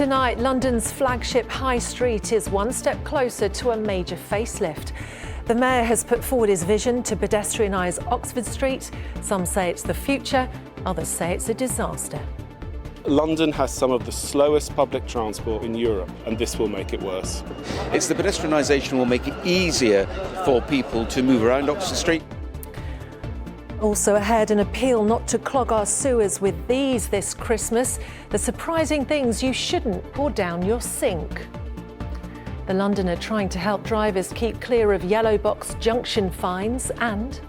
Tonight, London's flagship High Street is one step closer to a major facelift. The Mayor has put forward his vision to pedestrianise Oxford Street. Some say it's the future, others say it's a disaster. London has some of the slowest public transport in Europe, and this will make it worse. It's the pedestrianisation will make it easier for people to move around Oxford Street. Also ahead, an appeal not to clog our sewers with these this Christmas. The surprising things you shouldn't pour down your sink. The Londoner trying to help drivers keep clear of yellow box junction fines, and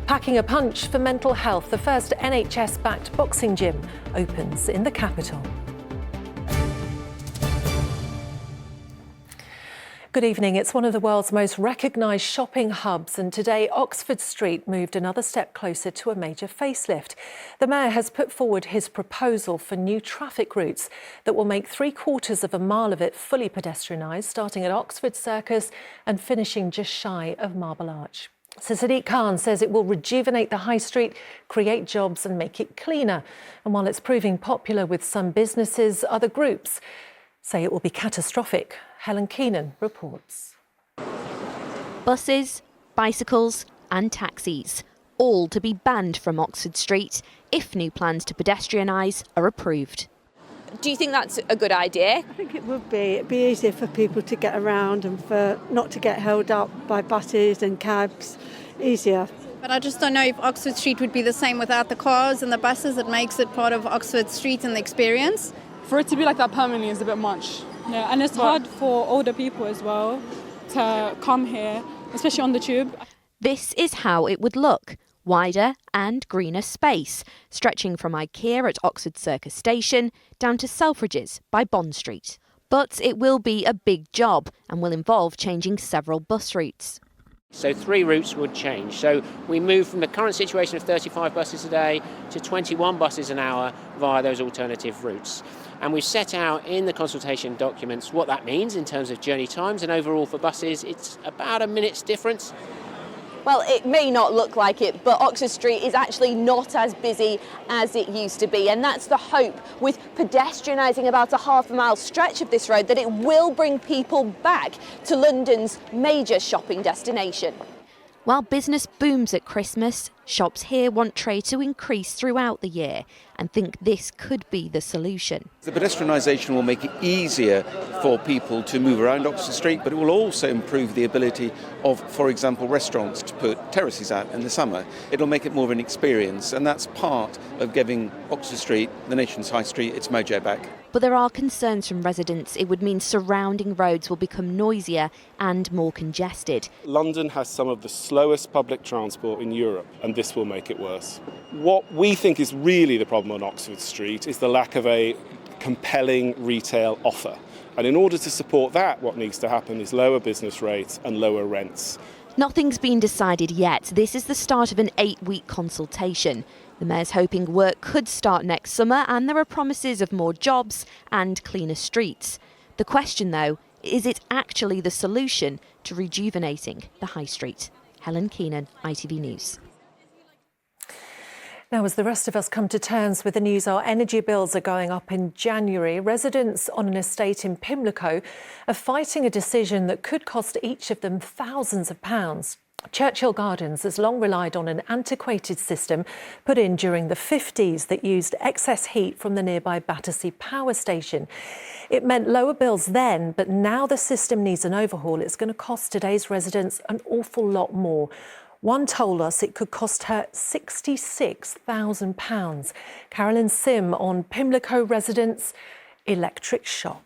packing a punch for mental health. The first NHS-backed boxing gym opens in the capital. Good evening. It's one of the world's most recognised shopping hubs, and today Oxford Street moved another step closer to a major facelift. The Mayor has put forward his proposal for new traffic routes that will make 3/4 of a mile of it fully pedestrianised, starting at Oxford Circus and finishing just shy of Marble Arch. So Sadiq Khan says it will rejuvenate the high street, create jobs and make it cleaner. And while it's proving popular with some businesses, other groups say it will be catastrophic. Helen Keenan reports. Buses, bicycles and taxis, all to be banned from Oxford Street if new plans to pedestrianise are approved. Do you think that's a good idea? I think it would be. It'd be easier for people to get around and for not to get held up by buses and cabs. Easier. But I just don't know if Oxford Street would be the same without the cars and the buses. It makes it part of Oxford Street and the experience. For it to be like that permanently is a bit much. Yeah, and it's hard for older people as well to come here, especially on the tube. This is how it would look. Wider and greener space, stretching from IKEA at Oxford Circus Station down to Selfridges by Bond Street. But it will be a big job and will involve changing several bus routes. So 3 routes would change. So we move from the current situation of 35 buses a day to 21 buses an hour via those alternative routes. And we've set out in the consultation documents what that means in terms of journey times, and overall for buses it's about a minute's difference. Well, it may not look like it, but Oxford Street is actually not as busy as it used to be. And that's the hope with pedestrianising about a half-a-mile stretch of this road, that it will bring people back to London's major shopping destination. While business booms at Christmas, shops here want trade to increase throughout the year and think this could be the solution. The pedestrianisation will make it easier for people to move around Oxford Street, but it will also improve the ability of, for example, restaurants to put terraces out in the summer. It'll make it more of an experience, and that's part of giving Oxford Street, the nation's high street, its mojo back. But there are concerns from residents it would mean surrounding roads will become noisier and more congested. London has some of the slowest public transport in Europe, and this will make it worse. What we think is really the problem on Oxford Street is the lack of a compelling retail offer. And in order to support that, what needs to happen is lower business rates and lower rents. Nothing's been decided yet. This is the start of an 8-week consultation. The Mayor's hoping work could start next summer, and there are promises of more jobs and cleaner streets. The question, though, is it actually the solution to rejuvenating the high street? Helen Keenan, ITV News. Now, as the rest of us come to terms with the news, our energy bills are going up in January. Residents on an estate in Pimlico are fighting a decision that could cost each of them thousands of pounds. Churchill Gardens has long relied on an antiquated system put in during the 50s that used excess heat from the nearby Battersea power station. It meant lower bills then, but now the system needs an overhaul. It's going to cost today's residents an awful lot more. One told us it could cost her £66,000. Carolyn Sim on Pimlico residents' electric shock.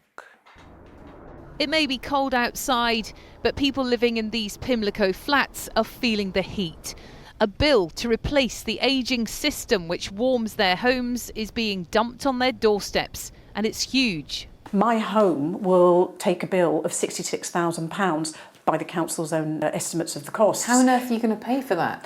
It may be cold outside, but people living in these Pimlico flats are feeling the heat. A bill to replace the ageing system which warms their homes is being dumped on their doorsteps, and it's huge. My home will take a bill of £66,000 by the council's own estimates of the costs. How on earth are you going to pay for that?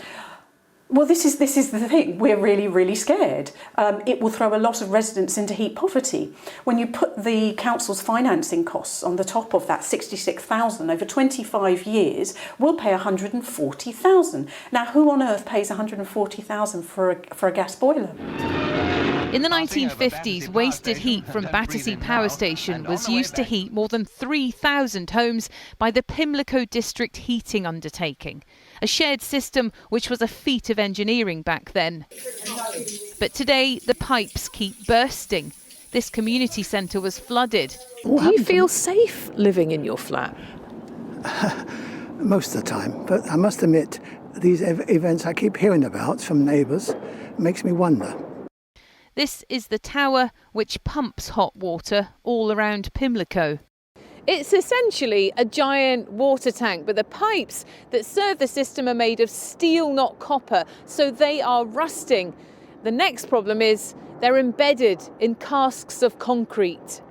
Well, this is the thing. We're really scared. It will throw a lot of residents into heat poverty. When you put the council's financing costs on the top of that 66,000 over 25 years, we'll pay 140,000. Now, who on earth pays 140,000 for a gas boiler? In the 1950s, wasted heat from Battersea Power Station was used to heat more than 3,000 homes by the Pimlico District Heating Undertaking, a shared system which was a feat of engineering back then. But today, the pipes keep bursting. This community centre was flooded. Do you feel safe living in your flat? Most of the time, but I must admit, these events I keep hearing about from neighbours makes me wonder. This is the tower which pumps hot water all around Pimlico. It's essentially a giant water tank, but the pipes that serve the system are made of steel, not copper, so they are rusting. The next problem is they're embedded in casks of concrete.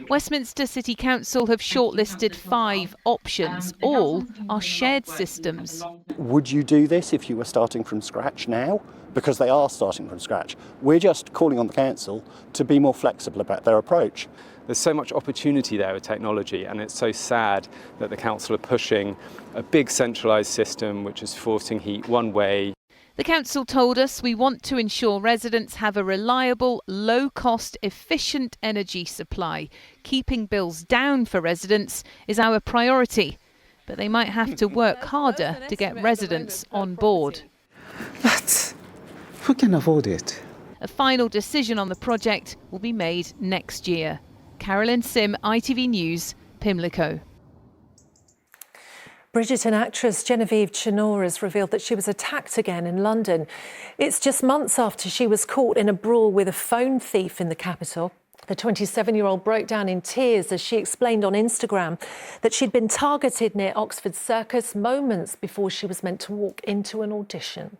Westminster City Council have shortlisted 5 options. All are shared systems. Would you do this if you were starting from scratch now? Because they are starting from scratch. We're just calling on the council to be more flexible about their approach. There's so much opportunity there with technology, and it's so sad that the council are pushing a big centralised system which is forcing heat one way. The council told us we want to ensure residents have a reliable, low-cost, efficient energy supply. Keeping bills down for residents is our priority, but they might have to work harder to get residents on board. But who can afford it? A final decision on the project will be made next year. Carolyn Sim, ITV News, Pimlico. Bridgerton actress Genevieve Chinor has revealed that she was attacked again in London. It's just months after she was caught in a brawl with a phone thief in the capital. The 27-year-old broke down in tears as she explained on Instagram that she'd been targeted near Oxford Circus moments before she was meant to walk into an audition.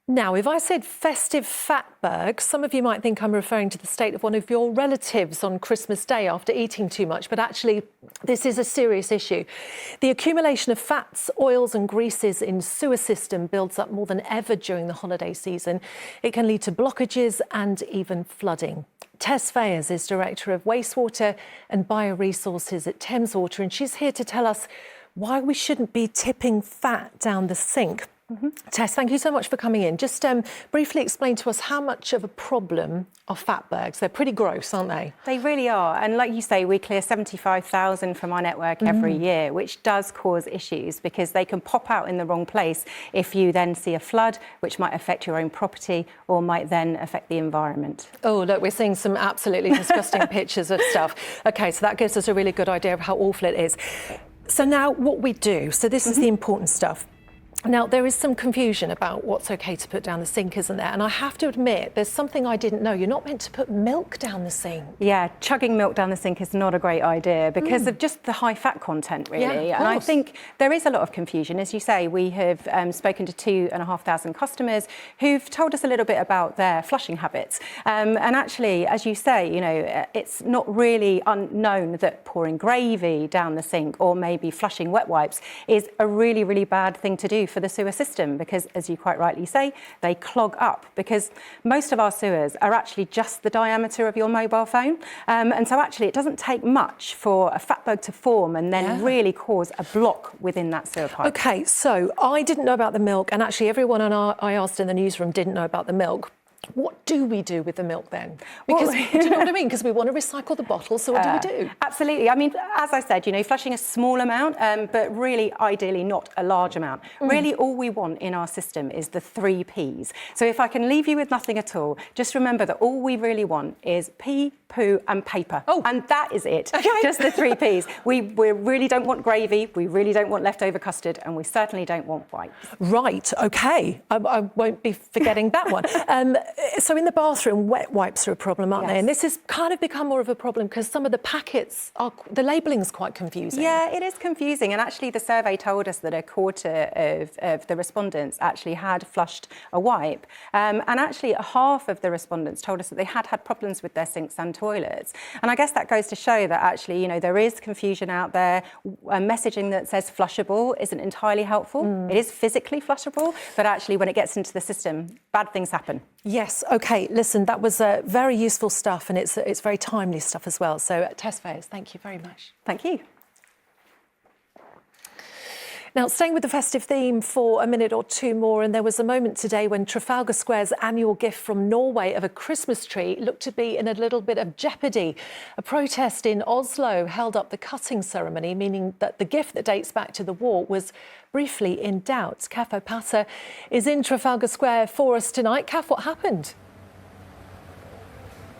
Now, if I said festive fatberg, some of you might think I'm referring to the state of one of your relatives on Christmas Day after eating too much, but actually this is a serious issue. The accumulation of fats, oils and greases in sewer system builds up more than ever during the holiday season. It can lead to blockages and even flooding. Tess Fayers is Director of Wastewater and Bioresources at Thames Water, and she's here to tell us why we shouldn't be tipping fat down the sink. Tess, thank you so much for coming in. Just briefly explain to us how much of a problem are fatbergs. They're pretty gross, aren't they? They really are. And like you say, we clear 75,000 from our network every year, which does cause issues because they can pop out in the wrong place if you then see a flood, which might affect your own property or might then affect the environment. Oh, look, we're seeing some absolutely disgusting pictures of stuff. OK, so that gives us a really good idea of how awful it is. So now what we do, so this is the important stuff. Now, there is some confusion about what's OK to put down the sink, isn't there? And I have to admit, there's something I didn't know. You're not meant to put milk down the sink. Yeah, chugging milk down the sink is not a great idea because of just the high fat content, really. Yeah, and I think there is a lot of confusion. As you say, we have spoken to 2,500 customers who've told us a little bit about their flushing habits. And actually, as you say, you know, it's not really unknown that pouring gravy down the sink or maybe flushing wet wipes is a really, really bad thing to do for the sewer system because, as you quite rightly say, they clog up because most of our sewers are actually just the diameter of your mobile phone. And so actually it doesn't take much for a fatberg to form and then really cause a block within that sewer pipe. OK, so I didn't know about the milk and actually everyone I asked in the newsroom didn't know about the milk. What do we do with the milk then? Because, do you know what I mean? Because we want to recycle the bottle, so what do we do? Absolutely. I mean, as I said, you know, flushing a small amount, but really, ideally, not a large amount. Really, all we want in our system is the 3 Ps. So if I can leave you with nothing at all, just remember that all we really want is pee, poo and paper. And that is it. Okay. Just the 3 Ps. We really don't want gravy, we really don't want leftover custard, and we certainly don't want wipes. Right, OK. I won't be forgetting that one. So in the bathroom, wet wipes are a problem, aren't they? And this has kind of become more of a problem because some of the packets the labelling's quite confusing. Yeah, it is confusing. And actually the survey told us that a quarter of the respondents actually had flushed a wipe. And actually half of the respondents told us that they had had problems with their sinks and toilets. And I guess that goes to show that actually, you know, there is confusion out there. Messaging that says flushable isn't entirely helpful. It is physically flushable, but actually when it gets into the system, bad things happen. Yes, OK. Listen, that was very useful stuff and it's very timely stuff as well. So, Tess Fayers, thank you very much. Thank you. Now, staying with the festive theme for a minute or two more, and there was a moment today when Trafalgar Square's annual gift from Norway of a Christmas tree looked to be in a little bit of jeopardy. A protest in Oslo held up the cutting ceremony, meaning that the gift that dates back to the war was briefly in doubt. Kath O'Patter is in Trafalgar Square for us tonight. Kath, what happened?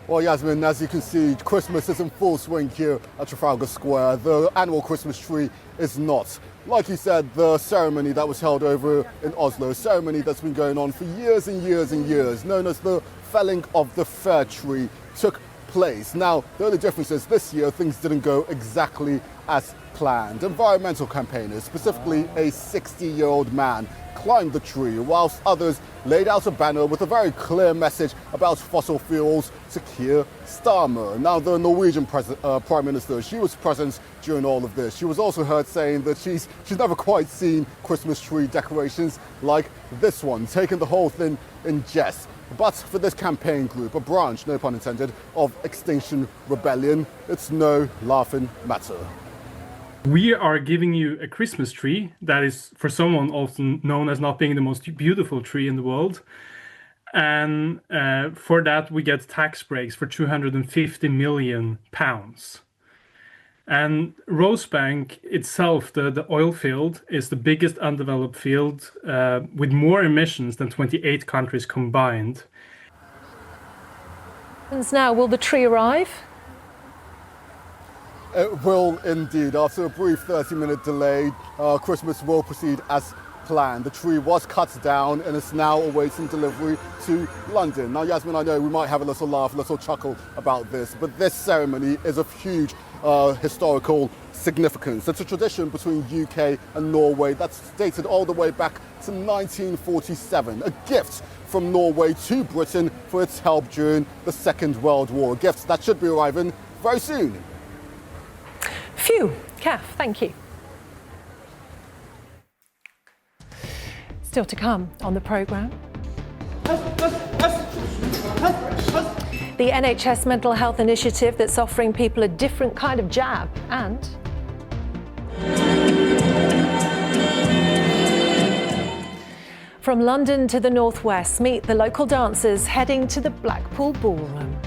Well, Yasmin, as you can see, Christmas is in full swing here at Trafalgar Square. The annual Christmas tree is not. Like you said, the ceremony that was held over in Oslo, a ceremony that's been going on for years and years and years, known as the felling of the fir tree, took place. Now, the only difference is this year things didn't go exactly as planned. Environmental campaigners, specifically a 60-year-old man, climbed the tree, whilst others laid out a banner with a very clear message about fossil fuels to Keir Starmer. Now, the Norwegian Prime Minister, she was present during all of this. She was also heard saying that she's never quite seen Christmas tree decorations like this one, taking the whole thing in jest. But for this campaign group, a branch, no pun intended, of Extinction Rebellion, it's no laughing matter. We are giving you a Christmas tree that is, for someone, often known as not being the most beautiful tree in the world. And for that, we get tax breaks for £250 million. And Rosebank itself, the oil field, is the biggest undeveloped field with more emissions than 28 countries combined. Now, will the tree arrive? It will indeed. After a brief 30-minute delay, Christmas will proceed as planned. The tree was cut down and is now awaiting delivery to London. Now, Yasmin, I know we might have a little laugh, a little chuckle about this, but this ceremony is of huge historical significance. It's a tradition between UK and Norway that's dated all the way back to 1947. A gift from Norway to Britain for its help during the Second World War. A gift that should be arriving very soon. Phew, Kath, thank you. Still to come on the programme. The NHS mental health initiative that's offering people a different kind of jab, and from London to the northwest, meet the local dancers heading to the Blackpool Ballroom.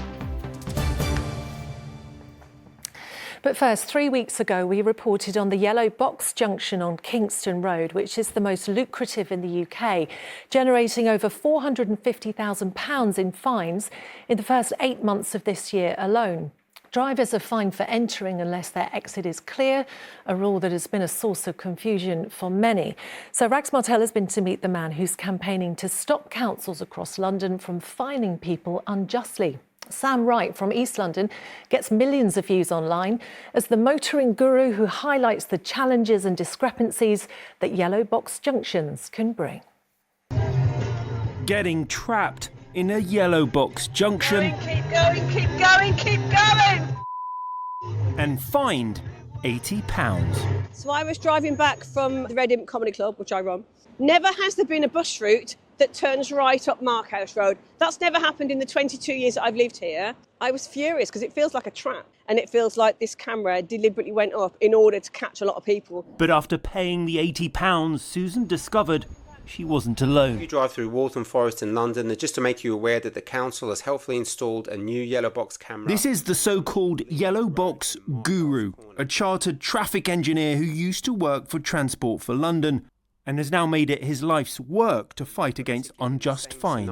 But first, 3 weeks ago, we reported on the Yellow Box Junction on Kingston Road, which is the most lucrative in the UK, generating over £450,000 in fines in the first 8 months of this year alone. Drivers are fined for entering unless their exit is clear, a rule that has been a source of confusion for many. So Rags Martell has been to meet the man who's campaigning to stop councils across London from fining people unjustly. Sam Wright from East London gets millions of views online as the motoring guru who highlights the challenges and discrepancies that yellow box junctions can bring. Getting trapped in a yellow box junction. Keep going, keep going, keep going! And fined £80. So I was driving back from the Red Imp Comedy Club, which I run. Never has there been a bus route that turns right up Markhouse Road. That's never happened in the 22 years that I've lived here. I was furious because it feels like a trap, and it feels like this camera deliberately went up in order to catch a lot of people. But after paying the £80, Susan discovered she wasn't alone. You drive through Waltham Forest in London, and just to make you aware that the council has helpfully installed a new yellow box camera. This is the so-called yellow box guru, a chartered traffic engineer who used to work for Transport for London and has now made it his life's work to fight against unjust fines.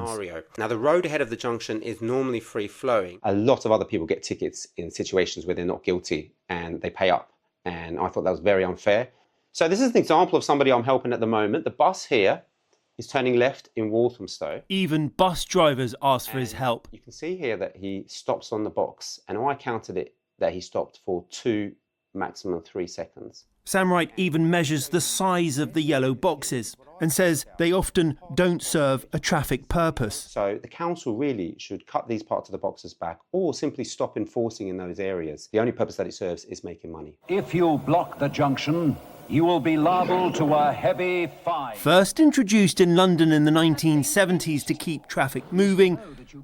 Now, the road ahead of the junction is normally free-flowing. A lot of other people get tickets in situations where they're not guilty and they pay up, and I thought that was very unfair. So this is an example of somebody I'm helping at the moment. The bus here is turning left in Walthamstow. Even bus drivers ask for his help. You can see here that he stops on the box, and I counted it that he stopped for 2, maximum 3 seconds. Sam Wright even measures the size of the yellow boxes and says they often don't serve a traffic purpose. So the council really should cut these parts of the boxes back or simply stop enforcing in those areas. The only purpose that it serves is making money. If you block the junction, you will be liable to a heavy fine. First introduced in London in the 1970s to keep traffic moving,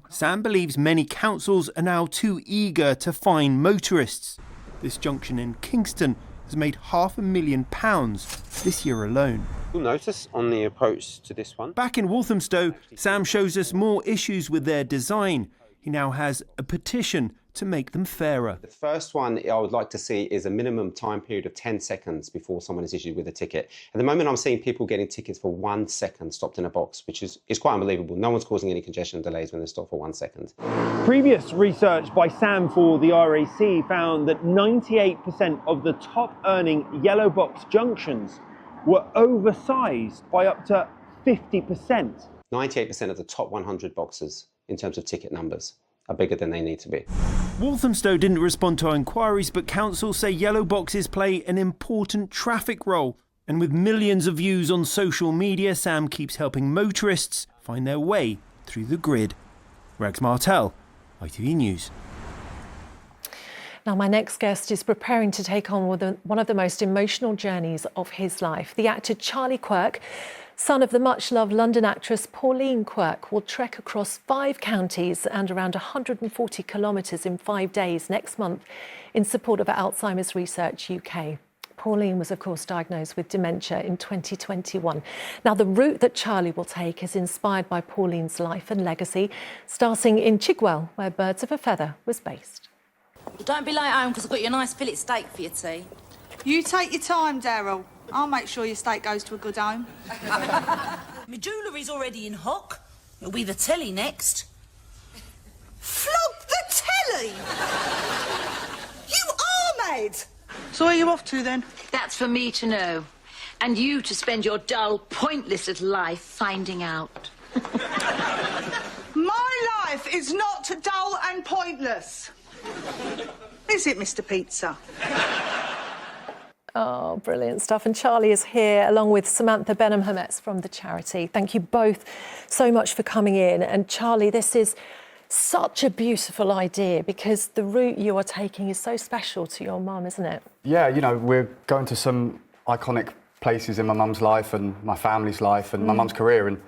Sam believes many councils are now too eager to fine motorists. This junction in Kingston has made £500,000 this year alone. You'll notice on the approach to this one. Back in Walthamstow, Sam shows us more issues with their design. He now has a petition to make them fairer. The first one I would like to see is a minimum time period of 10 seconds before someone is issued with a ticket. At the moment, I'm seeing people getting tickets for 1 second stopped in a box, which is quite unbelievable. No one's causing any congestion delays when they're stopped for 1 second. Previous research by Sam for the RAC found that 98% of the top earning yellow box junctions were oversized by up to 50%. 98% of the top 100 boxes in terms of ticket numbers are bigger than they need to be. Walthamstow didn't respond to our inquiries, but council say yellow boxes play an important traffic role. And with millions of views on social media, Sam keeps helping motorists find their way through the grid. Rex Martell, ITV News. Now, my next guest is preparing to take on one of the most emotional journeys of his life. The actor Charlie Quirk, son of the much-loved London actress Pauline Quirk, will trek across 5 counties and around 140 kilometres in 5 days next month in support of Alzheimer's Research UK. Pauline was, of course, diagnosed with dementia in 2021. Now, the route that Charlie will take is inspired by Pauline's life and legacy, starting in Chigwell, where Birds of a Feather was based. Well, don't be late home, because I've got you a nice fillet steak for your tea. You take your time, Daryl. I'll make sure your steak goes to a good home. My jewellery's already in hock. It'll be the telly next. Flog the telly! You are mad! So where are you off to, then? That's for me to know. And you to spend your dull, pointless little life finding out. My life is not dull and pointless. Is it, Mr. Pizza? Oh, brilliant stuff. And Charlie is here along with Samantha Benham-Hermetz from the charity. Thank you both so much for coming in. And Charlie, this is such a beautiful idea because the route you are taking is so special to your mum, isn't it? Yeah, you know, we're going to some iconic places in my mum's life and my family's life and my mum's career. And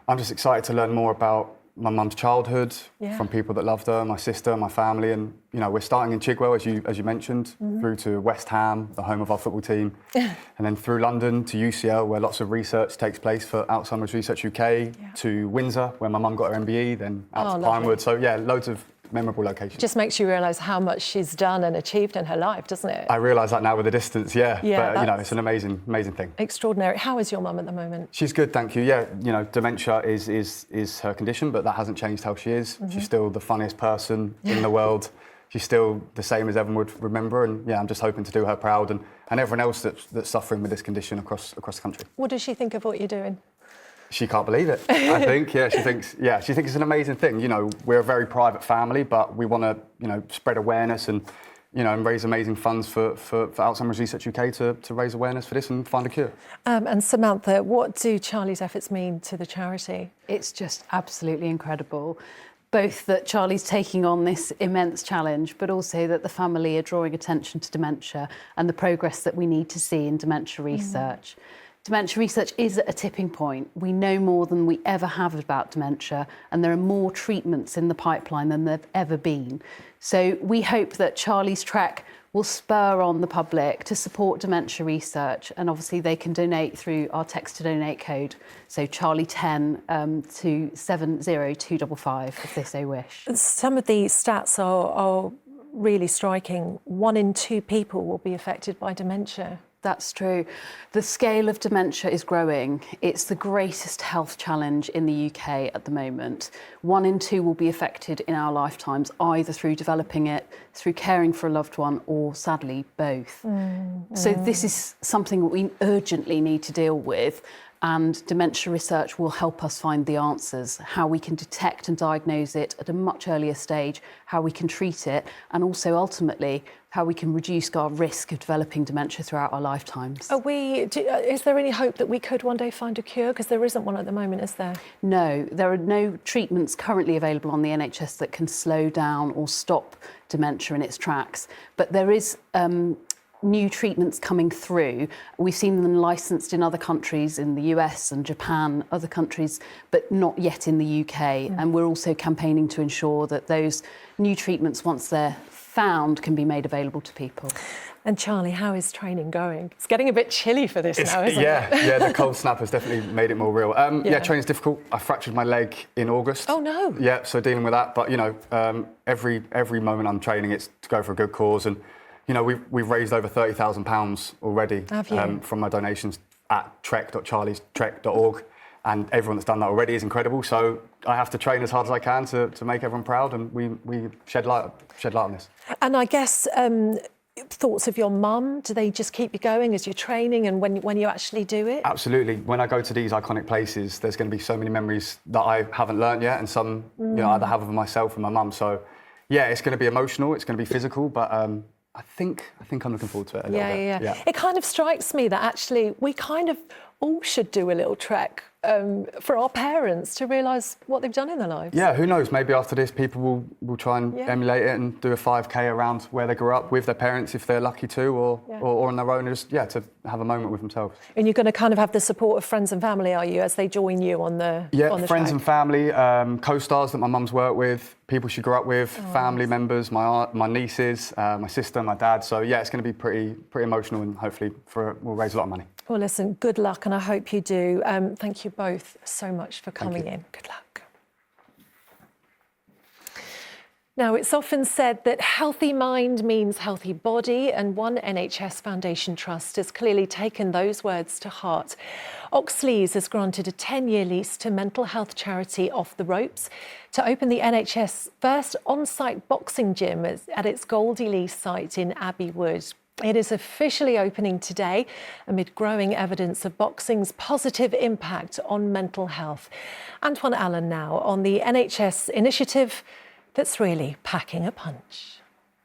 I'm just excited to learn more about my mum's childhood from people that loved her, my sister, my family, and you know we're starting in Chigwell as you mentioned, through to West Ham, the home of our football team, and then through London to UCL where lots of research takes place for Alzheimer's Research UK, to Windsor where my mum got her MBE, then out to Pinewood. So yeah, loads of memorable locations. Just makes you realise how much she's done and achieved in her life, doesn't it? I realise that now with the distance, but you know it's an amazing thing. Extraordinary. How is your mum at the moment? She's good, thank you. Yeah, you know, dementia is her condition, but that hasn't changed how she is. She's still the funniest person in the world. She's still the same as everyone would remember, and yeah, I'm just hoping to do her proud and everyone else that's suffering with this condition across the country. What does she think of what you're doing? She can't believe it, I think. She thinks it's an amazing thing. You know, we're a very private family, but we want to, you know, spread awareness and, you know, and raise amazing funds for Alzheimer's Research UK to raise awareness for this and find a cure. And Samantha, what do Charlie's efforts mean to the charity? It's just absolutely incredible. Both that Charlie's taking on this immense challenge, but also that the family are drawing attention to dementia and the progress that we need to see in dementia research. Dementia research is at a tipping point. We know more than we ever have about dementia, and there are more treatments in the pipeline than there have ever been. So we hope that Charlie's Trek will spur on the public to support dementia research, and obviously they can donate through our text to donate code, so Charlie 10 to 70255 if they so wish. Some of the stats are really striking. 1 in 2 people will be affected by dementia. That's true. The scale of dementia is growing. It's the greatest health challenge in the UK at the moment. 1 in 2 will be affected in our lifetimes, either through developing it, through caring for a loved one, or sadly, both. So this is something that we urgently need to deal with. And dementia research will help us find the answers, how we can detect and diagnose it at a much earlier stage, how we can treat it, and also ultimately how we can reduce our risk of developing dementia throughout our lifetimes. Is there any hope that we could one day find a cure? Because there isn't one at the moment, is there? No, there are no treatments currently available on the NHS that can slow down or stop dementia in its tracks. But there is new treatments coming through. We've seen them licensed in other countries, in the US and Japan, other countries, but not yet in the UK. And we're also campaigning to ensure that those new treatments, once they're found, can be made available to people. And Charlie, how is training going? It's getting a bit chilly for this now, isn't it? Yeah, the cold snap has definitely made it more real. Yeah, training's difficult. I fractured my leg in August. Oh, no. Yeah, so dealing with that. But, you know, every moment I'm training, it's to go for a good cause. And, you know, we've raised over £30,000 already from my donations at trek.charliestrek.org. And everyone that's done that already is incredible. So I have to train as hard as I can to make everyone proud. And we shed light on this. And I guess... thoughts of your mum? Do they just keep you going as you're training and when you actually do it? Absolutely. When I go to these iconic places, there's going to be so many memories that I haven't learned yet, and some you know, I either have of myself and my mum. So, yeah, it's going to be emotional. It's going to be physical, but I think I'm looking forward to it a little bit. Yeah. It kind of strikes me that actually we kind of all should do a little trek for our parents to realise what they've done in their lives. Yeah, who knows? Maybe after this, people will try and emulate it and do a 5K around where they grew up with their parents if they're lucky to, or on their own, just to have a moment with themselves. And you're going to kind of have the support of friends and family, are you, as they join you on the friends and family, co-stars that my mum's worked with, people she grew up with, family members, my nieces, my sister, my dad. So yeah, it's going to be pretty emotional, and hopefully we'll raise a lot of money. Well, listen, good luck, and I hope you do. Thank you both so much for coming in. Good luck. Now, it's often said that healthy mind means healthy body, and one NHS Foundation Trust has clearly taken those words to heart. Oxley's has granted a 10-year lease to mental health charity Off the Ropes to open the NHS first on-site boxing gym at its Goldie Lease site in Abbey Wood. It is officially opening today amid growing evidence of boxing's positive impact on mental health. Antoine Allen now on the NHS initiative that's really packing a punch.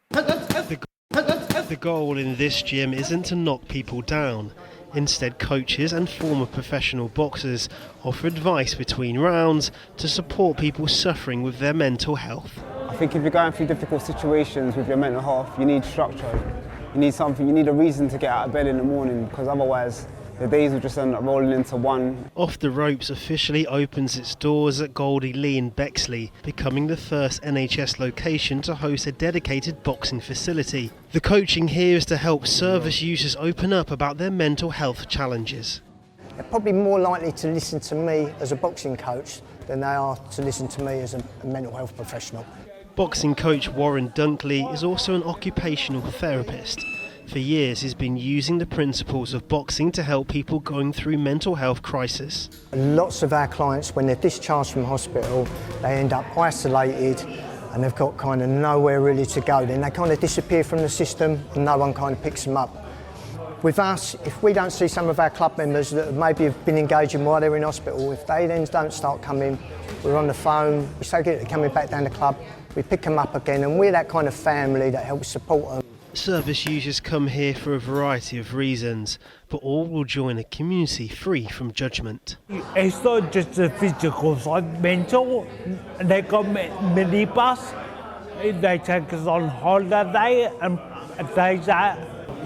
The goal in this gym isn't to knock people down. Instead, coaches and former professional boxers offer advice between rounds to support people suffering with their mental health. I think if you're going through difficult situations with your mental health, you need structure. You need something, you need a reason to get out of bed in the morning, because otherwise the days will just end up rolling into one. Off the Ropes officially opens its doors at Goldie Lee in Bexley, becoming the first NHS location to host a dedicated boxing facility. The coaching here is to help service users open up about their mental health challenges. They're probably more likely to listen to me as a boxing coach than they are to listen to me as a mental health professional. Boxing coach Warren Dunkley is also an occupational therapist. For years, he's been using the principles of boxing to help people going through mental health crisis. Lots of our clients, when they're discharged from hospital, they end up isolated and they've got kind of nowhere really to go. Then they kind of disappear from the system and no one kind of picks them up. With us, if we don't see some of our club members that maybe have been engaging while they're in hospital, if they then don't start coming, we're on the phone, we say they're coming back down the club, we pick them up again, and we're that kind of family that helps support them. Service users come here for a variety of reasons, but all will join a community free from judgment. It's not just the physical side, mental. They got mini bus, they take us on holiday and things like that.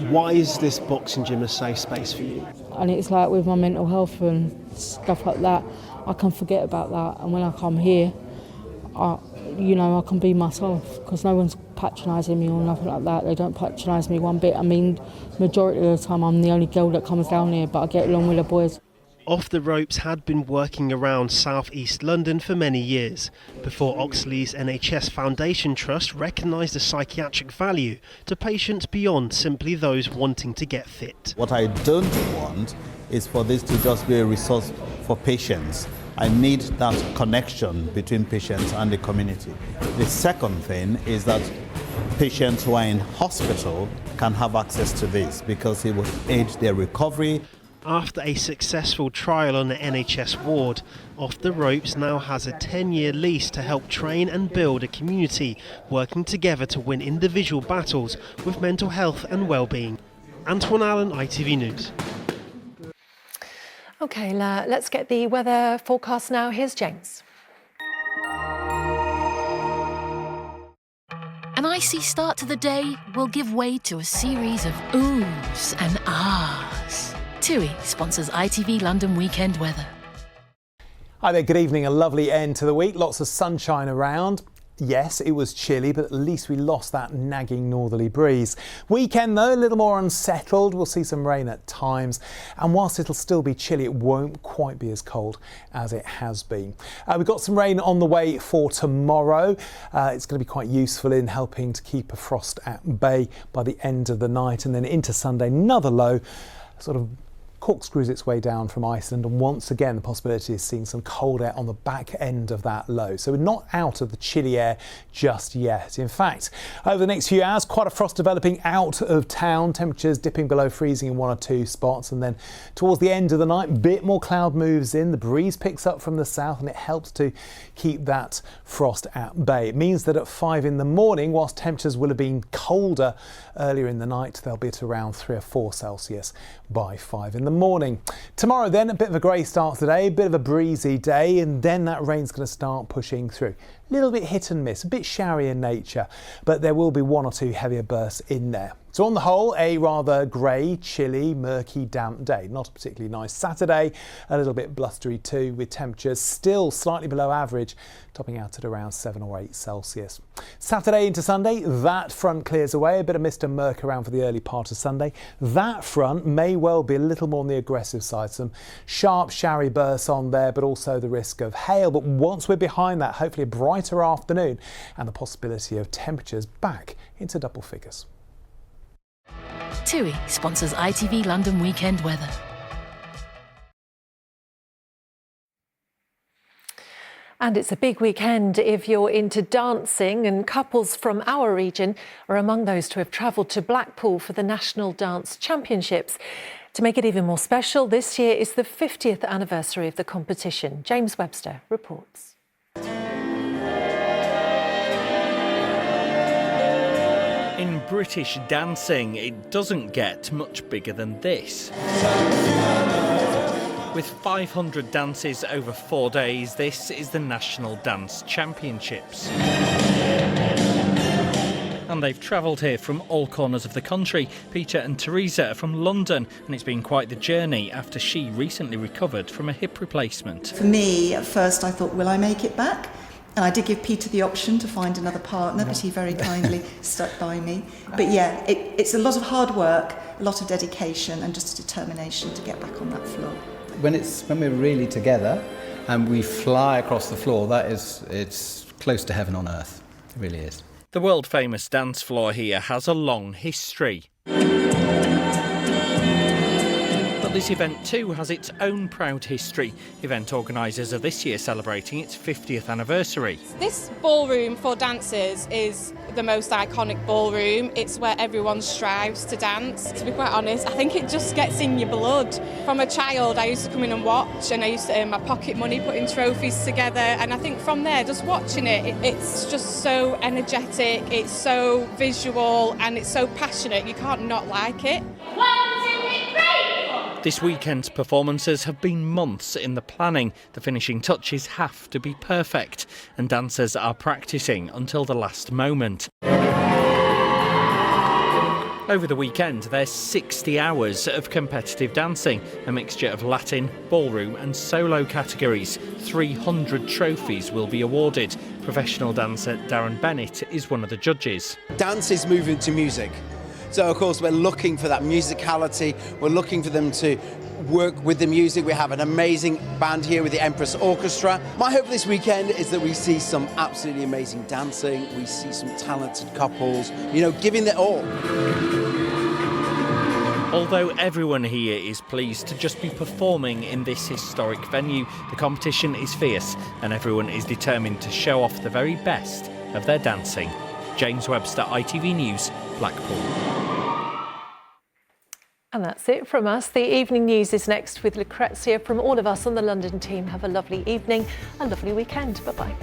Why is this boxing gym a safe space for you? And it's like with my mental health and stuff like that, I can forget about that, and when I come here, I can be myself, because no one's patronising me or nothing like that. They don't patronise me one bit. I mean, majority of the time I'm the only girl that comes down here, but I get along with the boys. Off the Ropes had been working around South East London for many years, before Oxley's NHS Foundation Trust recognised the psychiatric value to patients beyond simply those wanting to get fit. What I don't want is for this to just be a resource for patients. I need that connection between patients and the community. The second thing is that patients who are in hospital can have access to this because it will aid their recovery. After a successful trial on the NHS ward, Off the Ropes now has a 10-year lease to help train and build a community working together to win individual battles with mental health and well-being. Antoine Allen, ITV News. OK, let's get the weather forecast now. Here's James. An icy start to the day will give way to a series of oohs and ahs. TUI sponsors ITV London weekend weather. Hi there, good evening. A lovely end to the week. Lots of sunshine around. Yes, it was chilly, but at least we lost that nagging northerly breeze. Weekend though, a little more unsettled. We'll see some rain at times. And whilst it'll still be chilly, it won't quite be as cold as it has been. We've got some rain on the way for tomorrow. It's going to be quite useful in helping to keep a frost at bay by the end of the night. And then into Sunday, another low sort of corkscrews its way down from Iceland, and once again the possibility of seeing some cold air on the back end of that low. So we're not out of the chilly air just yet. In fact, over the next few hours, quite a frost developing out of town, temperatures dipping below freezing in 1 or 2 spots, and then towards the end of the night, a bit more cloud moves in, the breeze picks up from the south, and it helps to keep that frost at bay. It means that at 5 in the morning, whilst temperatures will have been colder earlier in the night, they'll be at around 3 or 4 Celsius by 5 in the morning. Tomorrow then, a bit of a grey start today, a bit of a breezy day, and then that rain's going to start pushing through. A little bit hit and miss, a bit showery in nature, but there will be 1 or 2 heavier bursts in there. So on the whole, a rather grey, chilly, murky, damp day. Not a particularly nice Saturday, a little bit blustery too, with temperatures still slightly below average, topping out at around 7 or 8 Celsius. Saturday into Sunday, that front clears away, a bit of mist and murk around for the early part of Sunday. That front may well be a little more on the aggressive side, some sharp showery bursts on there, but also the risk of hail. But once we're behind that, hopefully a brighter afternoon and the possibility of temperatures back into double figures. TUI sponsors ITV London Weekend Weather. And it's a big weekend if you're into dancing, and couples from our region are among those to have travelled to Blackpool for the National Dance Championships. To make it even more special, this year is the 50th anniversary of the competition. James Webster reports. In British dancing, it doesn't get much bigger than this. With 500 dances over 4 days, this is the National Dance Championships. And they've travelled here from all corners of the country. Peter and Teresa are from London, and it's been quite the journey after she recently recovered from a hip replacement. For me, at first I thought, will I make it back? And I did give Peter the option to find another partner, but he very kindly stuck by me. But yeah, it's a lot of hard work, a lot of dedication, and just a determination to get back on that floor. When we're really together and we fly across the floor, it's close to heaven on earth. It really is. The world famous dance floor here has a long history. But this event too has its own proud history. Event organisers are this year celebrating its 50th anniversary. This ballroom for dancers is the most iconic ballroom. It's where everyone strives to dance. To be quite honest, I think it just gets in your blood. From a child, I used to come in and watch, and I used to earn my pocket money putting trophies together, and I think from there, just watching it's just so energetic, it's so visual, and it's so passionate, you can't not like it. 1, 2, 3. This weekend's performances have been months in the planning. The finishing touches have to be perfect, and dancers are practising until the last moment. Over the weekend, there's 60 hours of competitive dancing, a mixture of Latin, ballroom and solo categories. 300 trophies will be awarded. Professional dancer Darren Bennett is one of the judges. Dance is moving to music. So of course we're looking for that musicality, we're looking for them to work with the music. We have an amazing band here with the Empress Orchestra. My hope this weekend is that we see some absolutely amazing dancing, we see some talented couples, giving it all. Although everyone here is pleased to just be performing in this historic venue, the competition is fierce and everyone is determined to show off the very best of their dancing. James Webster, ITV News, Blackpool. And that's it from us. The evening news is next with Lucrezia. From all of us on the London team, have a lovely evening and lovely weekend. Bye-bye.